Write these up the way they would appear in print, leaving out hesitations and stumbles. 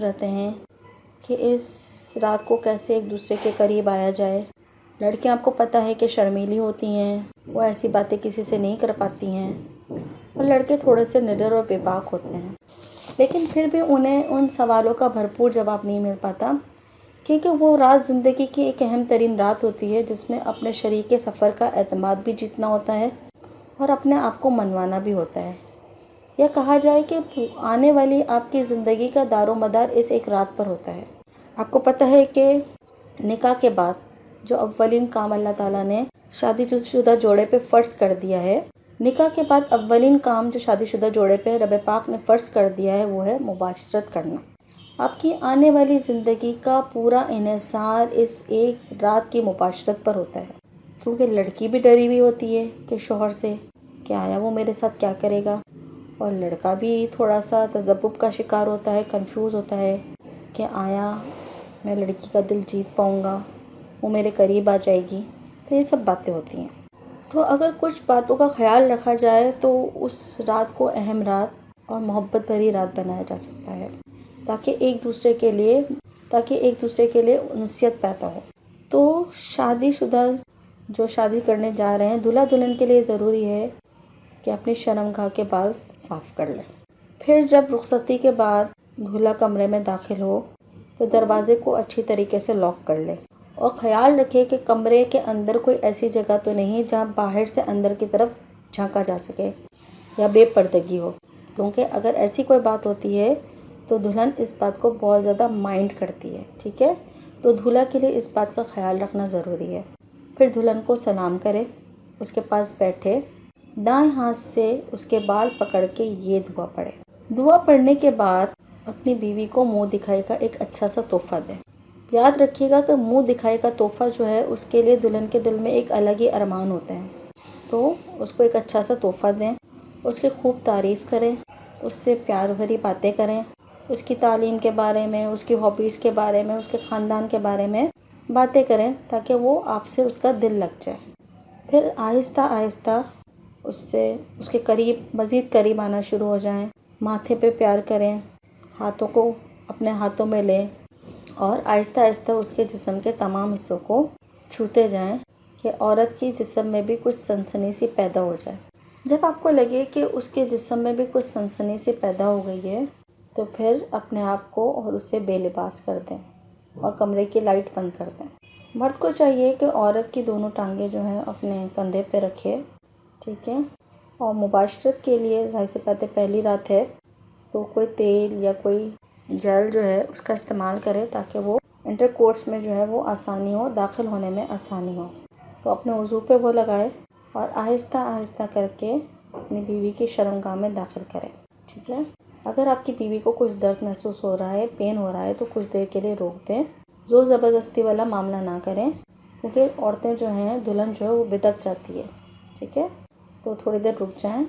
رہتے ہیں کہ اس رات کو کیسے ایک دوسرے کے قریب آیا جائے۔ لڑکیاں آپ کو پتہ ہے کہ شرمیلی ہوتی ہیں، وہ ایسی باتیں کسی سے نہیں کر پاتی ہیں، اور لڑکے تھوڑے سے نڈر اور بے باک ہوتے ہیں، لیکن پھر بھی انہیں ان سوالوں کا بھرپور جواب نہیں مل پاتا، کیونکہ وہ رات زندگی کی ایک اہم ترین رات ہوتی ہے جس میں اپنے شریک سفر کا اعتماد بھی جیتنا ہوتا ہے اور اپنے آپ کو منوانا بھی ہوتا ہے۔ یا کہا جائے کہ آنے والی آپ کی زندگی کا دار و مدار اس ایک رات پر ہوتا ہے۔ آپ کو پتہ ہے کہ نکاح کے بعد جو اولین کام اللہ تعالیٰ نے شادی شدہ جوڑے پہ فرض کر دیا ہے، نکاح کے بعد اولین کام جو شادی شدہ جوڑے پہ رب پاک نے فرض کر دیا ہے وہ ہے مباشرت کرنا۔ آپ کی آنے والی زندگی کا پورا انحصار اس ایک رات کی مباشرت پر ہوتا ہے، کیونکہ لڑکی بھی ڈری ہوئی ہوتی ہے کہ شوہر سے کہ آیا وہ میرے ساتھ کیا کرے گا، اور لڑکا بھی تھوڑا سا تذبذب کا شکار ہوتا ہے، کنفیوز ہوتا ہے کہ آیا میں لڑکی کا دل جیت پاؤں گا، وہ میرے قریب آ جائے گی۔ تو یہ سب باتیں ہوتی ہیں۔ تو اگر کچھ باتوں کا خیال رکھا جائے تو اس رات کو اہم رات اور محبت بھری رات بنایا جا سکتا ہے، تاکہ ایک دوسرے کے لیے انسیت پیدا ہو۔ تو شادی شدہ جو شادی کرنے جا رہے ہیں، دلہا دلہن کے لیے ضروری ہے کہ اپنی شرمگاہ کے بال صاف کر لیں۔ پھر جب رخصتی کے بعد دلہا کمرے میں داخل ہو تو دروازے کو اچھی طریقے سے لاک کر لے، اور خیال رکھے کہ کمرے کے اندر کوئی ایسی جگہ تو نہیں جہاں باہر سے اندر کی طرف جھانکا جا سکے یا بے پردگی ہو، کیونکہ اگر ایسی کوئی بات ہوتی ہے تو دلہن اس بات کو بہت زیادہ مائنڈ کرتی ہے، ٹھیک ہے؟ تو دلہا کے لیے اس بات کا خیال رکھنا ضروری ہے۔ پھر دلہن کو سلام کرے، اس کے پاس بیٹھے، دائیں ہاتھ سے اس کے بال پکڑ کے یہ دعا پڑھے۔ دعا پڑھنے کے بعد اپنی بیوی کو منہ دکھائی کا ایک اچھا سا تحفہ دیں۔ یاد رکھیے گا کہ منہ دکھائی کا تحفہ جو ہے اس کے لیے دلہن کے دل میں ایک الگ ہی ارمان ہوتے ہیں، تو اس کو ایک اچھا سا تحفہ دیں، اس کی خوب تعریف کریں، اس سے پیار بھری باتیں کریں، اس کی تعلیم کے بارے میں، اس کی ہابیز کے بارے میں، اس کے خاندان کے بارے میں باتیں کریں، تاکہ وہ آپ سے اس کا دل لگ جائے۔ پھر آہستہ آہستہ اس کے قریب مزید قریب آنا شروع ہو جائیں، ماتھے پہ پیار کریں، ہاتھوں کو اپنے ہاتھوں میں لیں، اور آہستہ آہستہ اس کے جسم کے تمام حصوں کو چھوتے جائیں کہ عورت کی جسم میں بھی کچھ سنسنی سی پیدا ہو جائے۔ جب آپ کو لگے کہ اس کے جسم میں بھی کچھ سنسنی سی پیدا ہو گئی ہے تو پھر اپنے آپ کو اور اسے بے لباس کر دیں اور کمرے کی لائٹ بند کر دیں۔ مرد کو چاہیے کہ عورت کی دونوں ٹانگیں جو ہیں اپنے کندھے پہ رکھے، ٹھیک ہے؟ اور مباشرت کے لیے ظاہر سی بات ہے پہلی رات ہے تو کوئی تیل یا کوئی جیل جو ہے اس کا استعمال کرے، تاکہ وہ انٹر کورس میں جو ہے وہ آسانی ہو، داخل ہونے میں آسانی ہو۔ تو اپنے وضو پہ وہ لگائے اور آہستہ آہستہ کر کے اپنی بیوی کی شرمگاہ میں داخل کرے، ٹھیک ہے؟ اگر آپ کی بیوی کو کچھ درد محسوس ہو رہا ہے، پین ہو رہا ہے، تو کچھ دیر کے لیے روک دیں، زور زبردستی والا معاملہ نہ کریں، کیونکہ عورتیں جو ہیں، دلہن جو ہے وہ بدک جاتی ہے، ٹھیک ہے؟ تو تھوڑی دیر رک جائیں،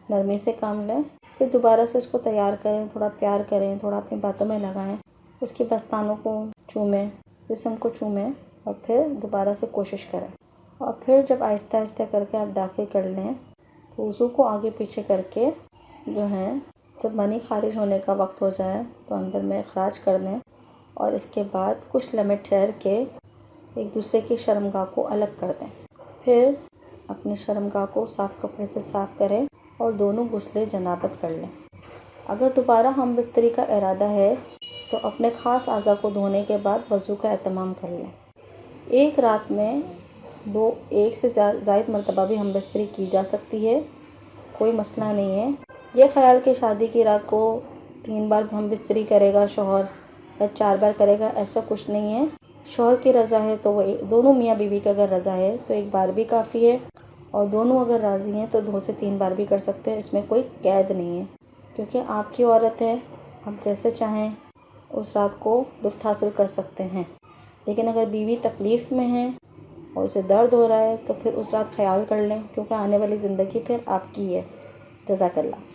نرمی سے کام لیں، پھر دوبارہ سے اس کو تیار کریں، تھوڑا پیار کریں، تھوڑا اپنی باتوں میں لگائیں، اس کی بستانوں کو چومیں، جسم کو چومیں، اور پھر دوبارہ سے کوشش کریں۔ اور پھر جب آہستہ آہستہ کر کے آپ داخل کر لیں تو وضو کو آگے پیچھے کر کے جو ہے جب منی خارج ہونے کا وقت ہو جائے تو اندر میں اخراج کر دیں، اور اس کے بعد کچھ لمحے ٹھہر کے ایک دوسرے کی شرمگاہ کو الگ کر دیں۔ پھر اپنی شرمگاہ کو صاف کپڑے سے صاف کریں اور دونوں غسل جنابت کر لیں۔ اگر دوبارہ ہم بستری کا ارادہ ہے تو اپنے خاص اعضاء کو دھونے کے بعد وضو کا اہتمام کر لیں۔ ایک رات میں ایک سے زائد مرتبہ بھی ہم بستری کی جا سکتی ہے، کوئی مسئلہ نہیں ہے۔ یہ خیال کہ شادی کی رات کو 3 بار ہم بستری کرے گا شوہر یا 4 بار کرے گا، ایسا کچھ نہیں ہے۔ شوہر کی رضا ہے تو وہ دونوں میاں بیوی کا اگر رضا ہے تو 1 بار بھی کافی ہے، اور دونوں اگر راضی ہیں تو 2 سے 3 بار بھی کر سکتے ہیں، اس میں کوئی قید نہیں ہے، کیونکہ آپ کی عورت ہے، آپ جیسے چاہیں اس رات کو لطف حاصل کر سکتے ہیں۔ لیکن اگر بیوی تکلیف میں ہے اور اسے درد ہو رہا ہے تو پھر اس رات خیال کر لیں، کیونکہ آنے والی زندگی پھر آپ کی ہے۔ جزاک اللہ۔